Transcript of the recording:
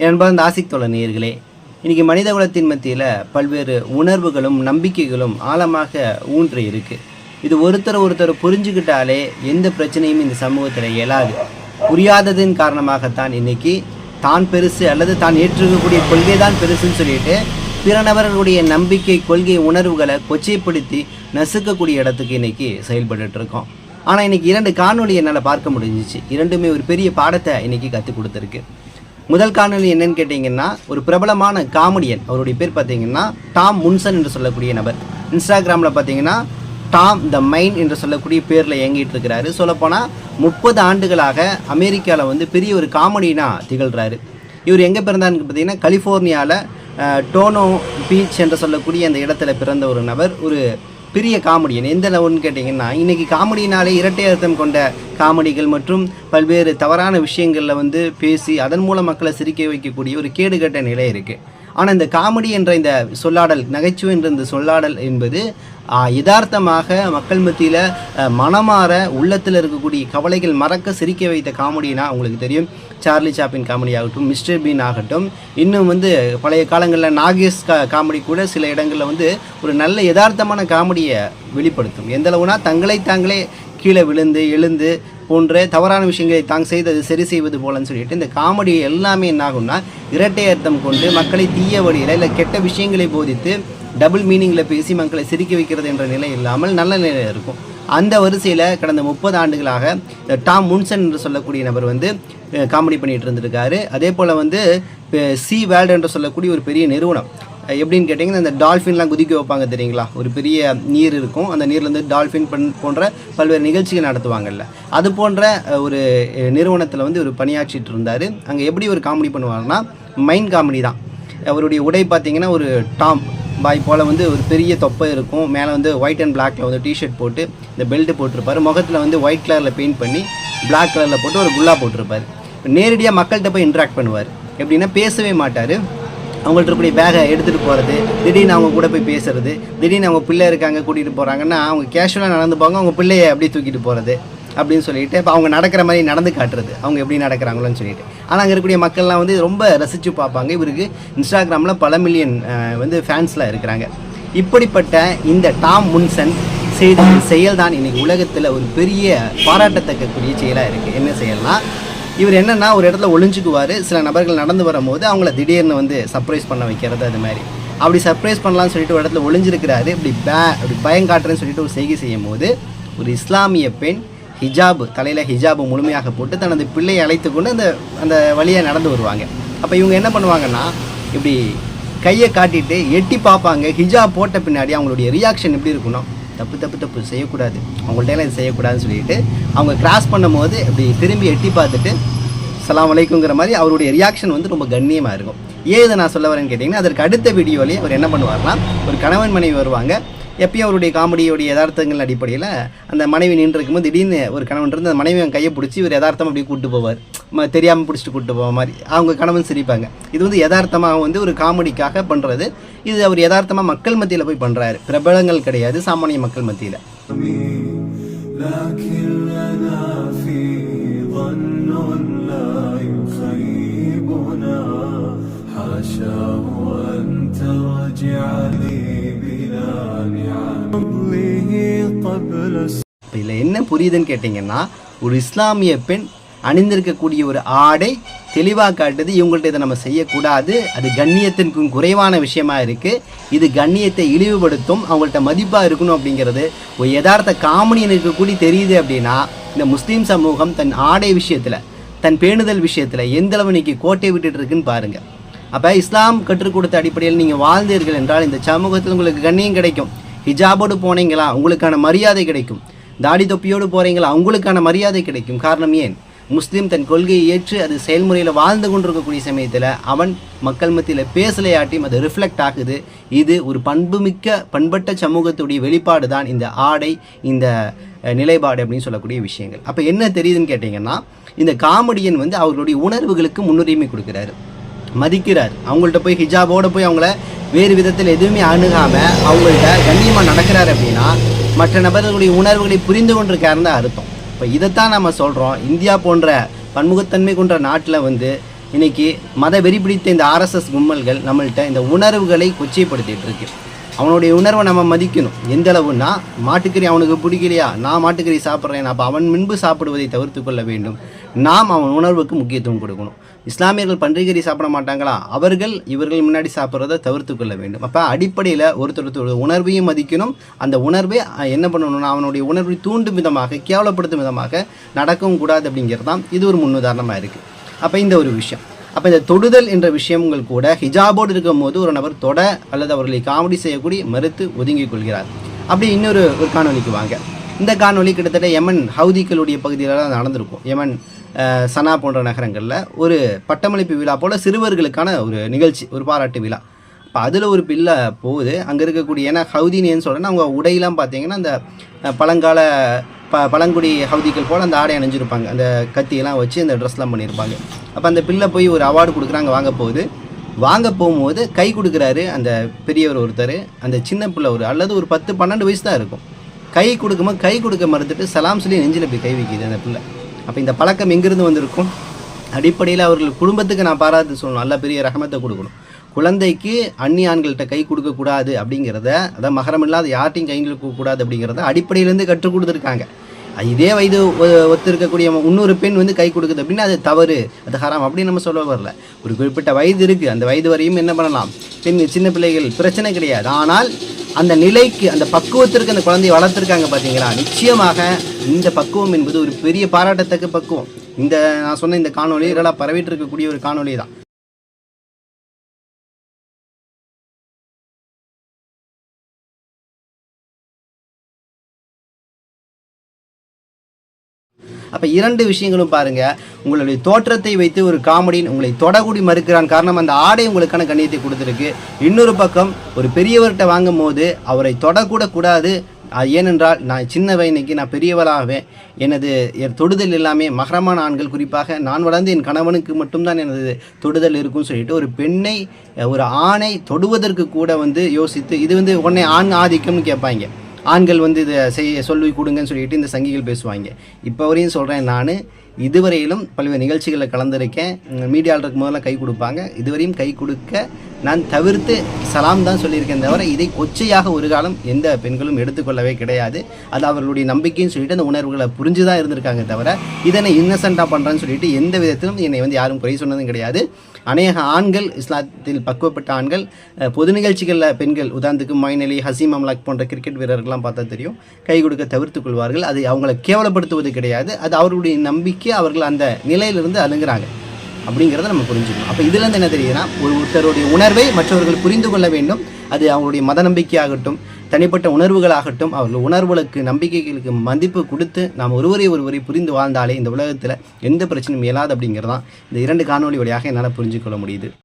என்பது ஆசிக் தோழர் நேயர்களே, இன்றைக்கி மனித குலத்தின் மத்தியில் பல்வேறு உணர்வுகளும் நம்பிக்கைகளும் ஆழமாக ஊன்றி இருக்குது. இது ஒருத்தர் புரிஞ்சுக்கிட்டாலே எந்த பிரச்சனையும் இந்த சமூகத்தில் இயலாது. புரியாததின் காரணமாகத்தான் இன்றைக்கி தான் பெருசு அல்லது தான் ஏற்றுக்கக்கூடிய கொள்கை தான் பெருசுன்னு சொல்லிட்டு பிற நபர்களுடைய நம்பிக்கை கொள்கை உணர்வுகளை கொச்சைப்படுத்தி நசுக்கக்கூடிய இடத்துக்கு இன்றைக்கி செயல்பட்டு இருக்கோம். ஆனால் இன்றைக்கி 2 காணொலி என்னால் பார்க்க முடிஞ்சிச்சு. இரண்டுமே ஒரு பெரிய பாடத்தை இன்றைக்கி கற்றுக் கொடுத்துருக்கு. முதல் காணொலி என்னன்னு கேட்டிங்கன்னா, ஒரு பிரபலமான காமெடியன், அவருடைய பேர் பார்த்தீங்கன்னா டாம் முன்சன் என்று சொல்லக்கூடிய நபர். இன்ஸ்டாகிராமில் பார்த்தீங்கன்னா டாம் த மைன் என்று சொல்லக்கூடிய பேரில் இயங்கிட்டு இருக்கிறாரு. சொல்லப்போனால் 30 ஆண்டுகளாக அமெரிக்காவில் பெரிய ஒரு காமெடினாக திகழ்கிறாரு. இவர் எங்கே பிறந்தாருன்னு பார்த்தீங்கன்னா கலிஃபோர்னியாவில் டோனோ பீச் என்று சொல்லக்கூடிய அந்த இடத்துல பிறந்த ஒரு நபர். ஒரு பெரிய காமெடியன். எந்த லெவல்னு கேட்டிங்கன்னா, இன்றைக்கி காமெடினாலே இரட்டை அர்த்தம் கொண்ட காமெடிகள் மற்றும் பல்வேறு தவறான விஷயங்களில் பேசி அதன் மூலம் மக்களை சிரிக்க வைக்கக்கூடிய ஒரு கேடுகட்ட நிலை இருக்குது. ஆனால் இந்த காமெடி என்ற இந்த சொல்லாடல், நகைச்சுவை என்ற இந்த சொல்லாடல் என்பது யதார்த்தமாக மக்கள் மத்தியில் மனமாற உள்ளத்தில் இருக்கக்கூடிய கவலைகள் மறக்க சிரிக்க வைத்த காமெடினா உங்களுக்கு தெரியும். சார்லி சாப்பின் காமெடி ஆகட்டும், மிஸ்டர் பீன் ஆகட்டும், இன்னும் பழைய காலங்களில் நாகேஷ் காமெடி கூட சில இடங்களில் ஒரு நல்ல யதார்த்தமான காமெடியை வெளிப்படுத்தும். எந்தளவுனா தங்களை தாங்களே கீழே விழுந்து எழுந்து போன்ற தவறான விஷயங்களை தாங்க செய்து அது சரி செய்வது போலன்னு சொல்லிட்டு இந்த காமெடி எல்லாமே என்ன ஆகும்னா இரட்டை அர்த்தம் கொண்டு மக்களை தீய வழியில் இல்லை கெட்ட விஷயங்களை போதித்து டபுள் மீனிங்கில் பேசி மக்களை சிரிக்க வைக்கிறது என்ற நிலை இல்லாமல் நல்ல நிலையில் இருக்கும். அந்த வரிசையில் கடந்த 30 ஆண்டுகளாக டாம் முன்சன் என்று சொல்லக்கூடிய நபர் காமெடி பண்ணிகிட்டு இருந்திருக்காரு. அதே போல் சி வேர்ல்டு என்று சொல்லக்கூடிய ஒரு பெரிய நிறுவனம். எப்படின்னு கேட்டிங்கன்னா, அந்த டால்ஃபின்லாம் குதிக்க வைப்பாங்க தெரியுங்களா, ஒரு பெரிய நீர் இருக்கும், அந்த நீர்லேருந்து டால்ஃபின் போன்ற பல்வேறு நிகழ்ச்சிகள் நடத்துவாங்கல்ல, அது போன்ற ஒரு நிறுவனத்தில் ஒரு பணியாற்றிட்டு இருந்தார். அங்கே எப்படி ஒரு காமெடி பண்ணுவார்னா மைண்ட் காமெடி தான். அவருடைய உடை பார்த்திங்கன்னா ஒரு டாம் பாய் போல் ஒரு பெரிய தொப்பை இருக்கும், மேலே ஒயிட் அண்ட் பிளாக்கில் டிஷர்ட் போட்டு இந்த பெல்ட்டு போட்டிருப்பார், முகத்தில் ஒயிட் கலரில் பெயிண்ட் பண்ணி பிளாக் கலரில் போட்டு ஒரு குல்லா போட்டிருப்பார். நேரடியாக மக்கள்கிட்ட போய் இன்ட்ராக்ட் பண்ணுவார். எப்படின்னா பேசவே மாட்டார். அவங்கள்ட்ட இருக்கக்கூடிய பேகை எடுத்துகிட்டு போகிறது, திடீர்னு அவங்க கூட போய் பேசுகிறது, திடீர்னு அவங்க பிள்ளை இருக்காங்க கூட்டிகிட்டு போகிறாங்கன்னா அவங்க கேஷுவலாக நடந்து போவாங்க, அவங்க பிள்ளையை அப்படியே தூக்கிட்டு போகிறது அப்படின்னு சொல்லிட்டு இப்போ அவங்க நடக்கிற மாதிரி நடந்து காட்டுறது, அவங்க எப்படி நடக்கிறாங்களோன்னு சொல்லிட்டு. ஆனால் அங்கே இருக்கக்கூடிய மக்கள்லாம் ரொம்ப ரசித்து பார்ப்பாங்க. இவருக்கு இன்ஸ்டாகிராமில் பல மில்லியன் ஃபேன்ஸ்லாம் இருக்கிறாங்க. இப்படிப்பட்ட இந்த டாம் முன்சன் செய்த செயல் தான் இன்றைக்கி உலகத்தில் ஒரு பெரிய பாராட்டத்தக்கக்கூடிய செயலாக இருக்குது. என்ன செயல்னா, இவர் என்னென்னா ஒரு இடத்துல ஒளிஞ்சுக்குவார். சில நபர்கள் நடந்து வரும்போது அவங்கள திடீர்னு சர்ப்ரைஸ் பண்ண வைக்கிறது. அது மாதிரி அப்படி சர்ப்ரைஸ் பண்ணலான்னு சொல்லிட்டு ஒரு இடத்துல ஒளிஞ்சிருக்கிறாரு. அப்படி பயங்காட்டுறேன்னு சொல்லிட்டு ஒரு செய்கை செய்யும் போது ஒரு இஸ்லாமிய பெண் ஹிஜாபு, தலையில் ஹிஜாபு முழுமையாக போட்டு தனது பிள்ளையை அழைத்து கொண்டு அந்த வழியாக நடந்து வருவாங்க. அப்போ இவங்க என்ன பண்ணுவாங்கன்னா, இப்படி கையை காட்டிட்டு எட்டி பார்ப்பாங்க. ஹிஜாப் போட்ட பின்னாடி அவங்களுடைய ரியாக்ஷன் எப்படி இருக்கணும், தப்பு செய்யக்கூடாது, அவங்கள்ட்ட இது செய்யக்கூடாதுன்னு சொல்லிட்டு அவங்க கிராஸ் பண்ணும்போது இப்படி திரும்பி எட்டி பார்த்துட்டு அஸ்ஸலாமு அலைக்குங்கிற மாதிரி அவருடைய ரியாக்ஷன் ரொம்ப கண்ணியமாக இருக்கும். ஏன் இதை நான் சொல்ல வரேன்னு கேட்டிங்கன்னா, அதற்கு அடுத்த வீடியோலேயே அவர் என்ன பண்ணுவார்னா, ஒரு கணவன் மனைவி வருவாங்க. எப்பயும் அவருடைய காமெடியோடைய யதார்த்தங்கள் அடிப்படையில் அந்த மனைவி நின்று இருக்கும்போது திடீர்னு ஒரு கணவன் இருந்து அந்த மனைவி கையை பிடிச்சி இவர் யதார்த்தமாக அப்படி கூப்பிட்டு போவார், தெரியாமல் பிடிச்சிட்டு கூப்பிட்டு போகிற மாதிரி. அவங்க கணவன் சிரிப்பாங்க. இது யதார்த்தமாக ஒரு காமெடிக்காக பண்ணுறது. இது அவர் யதார்த்தமாக மக்கள் மத்தியில் போய் பண்ணுறாரு. பிரபலங்கள் கிடையாது, சாமானிய மக்கள் மத்தியில். இதில் என்ன புரியுதுன்னு கேட்டிங்கன்னா, ஒரு இஸ்லாமிய பெண் அணிந்திருக்கக்கூடிய ஒரு ஆடை தெளிவாக காட்டுது, இவங்கள்ட்ட இதை நம்ம செய்யக்கூடாது, அது கண்ணியத்திற்கும் குறைவான விஷயமா இருக்குது, இது கண்ணியத்தை இழிவுபடுத்தும், அவங்கள்ட்ட மதிப்பாக இருக்கணும் அப்படிங்கிறது ஒரு யதார்த்த காமெடியனுக்கு கூடி தெரியுது. அப்படின்னா இந்த முஸ்லீம் சமூகம் தன் ஆடை விஷயத்தில், தன் பேணுதல் விஷயத்தில் எந்தளவு இன்னைக்கு கோட்டை விட்டுட்டு இருக்குன்னு பாருங்கள். அப்போ இஸ்லாம் கற்றுக் கொடுத்த அடிப்படையில் நீங்கள் வாழ்ந்தீர்கள் என்றால் இந்த சமூகத்தில் உங்களுக்கு கண்ணியம் கிடைக்கும். ஹிஜாபோடு போனீங்களா உங்களுக்கான மரியாதை கிடைக்கும், தாடி தொப்பியோடு போகிறீங்களா உங்களுக்கான மரியாதை கிடைக்கும். காரணம் ஏன், முஸ்லீம் தன் கொள்கையை ஏற்று அது செயல்முறையில் வாழ்ந்து கொண்டிருக்கக்கூடிய சமயத்தில் அவன் மக்கள் மத்தியில் பேசலையாட்டியும் அது ரிஃப்ளெக்ட் ஆகுது. இது ஒரு பண்பட்ட சமூகத்துடைய வெளிப்பாடு தான் இந்த ஆடை, இந்த நிலைப்பாடு அப்படின்னு சொல்லக்கூடிய விஷயங்கள். அப்போ என்ன தெரியுதுன்னு கேட்டிங்கன்னா, இந்த காமெடியன் அவர்களுடைய உணர்வுகளுக்கு முன்னுரிமை கொடுக்குறாரு, மதிக்கிறார். அவங்கள்ட்ட போய் ஹிஜாபோடு போய் அவங்கள வேறு விதத்தில் எதுவுமே அணுகாமல் அவங்கள்ட்ட கண்ணியமாக நடக்கிறார். அப்படின்னா மற்ற நபர்களுடைய உணர்வுகளை புரிந்து கொண்டிருக்காருன்னு அர்த்தம். இப்போ இதைத்தான் நம்ம சொல்கிறோம். இந்தியா போன்ற பன்முகத்தன்மை கொண்ட நாட்டில் இன்றைக்கி மத வெறி பிடித்த இந்த ஆர்எஸ்எஸ் கும்பல்கள் நம்மள்கிட்ட இந்த உணர்வுகளை கொச்சைப்படுத்திகிட்டு இருக்கு. அவனுடைய உணர்வை நம்ம மதிக்கணும். எந்த அளவுன்னா, மாட்டுக்கறி அவனுக்கு பிடிக்கலையா, நான் மாட்டுக்கறி சாப்பிட்றேன், அப்போ அவன் முன்பு சாப்பிடுவதை தவிர்த்து கொள்ள வேண்டும். நாம் அவன் உணர்வுக்கு முக்கியத்துவம் கொடுக்கணும். இஸ்லாமியர்கள் பன்றிக்கறி சாப்பிட மாட்டாங்களா, அவர்கள் இவர்கள் முன்னாடி சாப்பிட்றத தவிர்த்து கொள்ள வேண்டும். அப்போ அடிப்படையில் ஒருத்தர் உணர்வையும் மதிக்கணும். அந்த உணர்வை என்ன பண்ணணும்னா, அவனுடைய உணர்வை தூண்டும் விதமாக, கேவலப்படுத்தும் விதமாக நடக்கவும் கூடாது அப்படிங்கிறது தான் இது ஒரு முன்னுதாரணமாக இருக்குது. அப்போ இந்த ஒரு விஷயம். அப்போ இந்த தொடுதல் என்ற விஷயங்கள் கூட ஹிஜாபோடு இருக்கும் போது ஒரு நபர் தொட அல்லது அவர்களை காமெடி செய்யக்கூடிய மறுத்து ஒதுங்கிக் கொள்கிறார். அப்படி இன்னொரு காணொலிக்கு வாங்க. இந்த காணொலி கிட்டத்தட்ட யமன் ஹவுதிகளுடைய பகுதியில் தான் நடந்திருக்கும். யமன் சனா போன்ற நகரங்களில் ஒரு பட்டமளிப்பு விழா போல் சிறுவர்களுக்கான ஒரு நிகழ்ச்சி, ஒரு பாராட்டு விழா. இப்போ அதில் ஒரு பிள்ளை போகுது. அங்கே இருக்கக்கூடிய, ஏன்னா ஹவுதின்னு ஏன்னு சொல்கிறேன்னா, அவங்க உடையெல்லாம் பார்த்தீங்கன்னா அந்த பழங்கால பழங்குடி ஹவுதிகள் போல் அந்த ஆடை அணிஞ்சிருப்பாங்க. அந்த கத்தியெல்லாம் வச்சு அந்த ட்ரெஸ்லாம் பண்ணியிருப்பாங்க. அப்போ அந்த பிள்ளை போய் ஒரு அவார்டு கொடுக்குறாங்க, வாங்க போகும்போது கை கொடுக்குறாரு அந்த பெரியவர் ஒருத்தர். அந்த சின்ன பிள்ளை அல்லது ஒரு 10-12 வயசு தான் இருக்கும். கை கொடுக்க மறுத்துட்டு சலாம் சொல்லி நெஞ்சில் போய் கை வைக்கிது அந்த பிள்ளை. அப்போ இந்த பழக்கம் எங்கேருந்து வந்திருக்கும்? அடிப்படையில் அவர்கள் குடும்பத்துக்கு நான் பாராட்டு சொல்லணும், நல்ல பெரிய ரகமத்தை கொடுக்கணும். குழந்தைக்கு அந்நிய ஆண்கள்கிட்ட கை கொடுக்கக்கூடாது அப்படிங்கிறத, அதாவது மகரம் இல்லாத யார்ட்டையும் கை கொடுக்கக்கூடாது அப்படிங்கிறத அடிப்படையிலேருந்து கற்றுக் கொடுத்துருக்காங்க. இதே வயது ஒத்து இருக்கக்கூடிய இன்னொரு பெண் கை கொடுக்குது அப்படின்னா அது தவறு, அது ஹராம் அப்படின்னு நம்ம சொல்ல வரல. ஒரு குறிப்பிட்ட வயது இருக்குது, அந்த வயது வரையும் என்ன பண்ணலாம், சின்ன பிள்ளைகள் பிரச்சனை கிடையாது. ஆனால் அந்த நிலைக்கு, அந்த பக்குவத்திற்கு அந்த குழந்தையை வளர்த்துருக்காங்க பார்த்தீங்களா. நிச்சயமாக இந்த பக்குவம் என்பது ஒரு பெரிய பாராட்டத்தக்க பக்குவம். இந்த நான் சொன்ன இந்த காணொலி இதெல்லாம் பரவிட்டு இருக்கக்கூடிய ஒரு காணொலி தான். அப்போ 2 விஷயங்களும் பாருங்கள். உங்களுடைய தோற்றத்தை வைத்து ஒரு காமெடியின் உங்களை தொடக்கூடி மறுக்கிறான். காரணம், அந்த ஆடை உங்களுக்கான கண்ணியத்தை கொடுத்துருக்கு. இன்னொரு பக்கம் ஒரு பெரியவர்கிட்ட வாங்கும் போது அவரை தொடக்கூட கூடாது. ஏனென்றால் நான் சின்ன வயதுக்கு நான் பெரியவளாகவே எனது தொடுதல் எல்லாமே மகரமான ஆண்கள், குறிப்பாக நான் வளர்ந்து என் கணவனுக்கு மட்டும்தான் எனது தொடுதல் இருக்குன்னு சொல்லிட்டு ஒரு பெண்ணை, ஒரு ஆணை தொடுவதற்கு கூட யோசித்து, இது உடனே ஆண் ஆதிக்கம்னு கேட்பாங்க. ஆண்கள் இதை சொல்லி கொடுங்கன்னு சொல்லிட்டு இந்த சங்கிகள் பேசுவாங்க. இப்போ வரையும் சொல்கிறேன், நான் இதுவரையிலும் பல்வேறு நிகழ்ச்சிகளில் கலந்துருக்கேன். மீடியாவில் இருக்கும் போதெல்லாம் கை கொடுப்பாங்க. இதுவரையும் கை கொடுக்க நான் தவிர்த்து சலாம் தான் சொல்லியிருக்கேன் தவிர, இதை கொச்சையாக ஒரு காலம் எந்த பெண்களும் எடுத்துக்கொள்ளவே கிடையாது. அது அவர்களுடைய நம்பிக்கைன்னு சொல்லிட்டு அந்த உணர்வுகளை புரிஞ்சு தான் இருந்திருக்காங்க தவிர, இதனை இன்னசென்ட்டாக பண்ணுறேன்னு சொல்லிட்டு எந்த விதத்திலும் என்னை யாரும் குறை சொன்னதும் கிடையாது. அநேக ஆண்கள், இஸ்லாத்தில் பக்குவப்பட்ட ஆண்கள், பொது நிகழ்ச்சிகளில் பெண்கள், உதாரணத்துக்கு மொயின் அலி, ஹசீம் அம்லாக் போன்ற கிரிக்கெட் வீரர்கள்லாம் பார்த்தா தெரியும், கை கொடுக்க தவிர்த்து கொள்வார்கள். அது அவங்களை கேவலப்படுத்துவது கிடையாது, அது அவர்களுடைய நம்பிக்கை, அவர்கள் அந்த நிலையிலிருந்து அணுகிறாங்க அப்படிங்கிறத நம்ம புரிஞ்சுக்கணும். அப்போ இதுலேருந்து என்ன தெரியுதுன்னா, ஒருத்தருடைய உணர்வை மற்றவர்கள் புரிந்து கொள்ள வேண்டும். அது அவங்களுடைய மத நம்பிக்கையாகட்டும், தனிப்பட்ட உணர்வுகளாகட்டும், அவர்கள் உணர்வுகளுக்கு, நம்பிக்கைகளுக்கு மதிப்பு கொடுத்து நாம் ஒருவரை புரிந்து வாழ்ந்தாலே இந்த உலகத்தில் எந்த பிரச்சனையும் இயலாது அப்படிங்கிறதான் இந்த 2 காணொலி வழியாக என்னால் புரிஞ்சுக்கொள்ள முடியுது.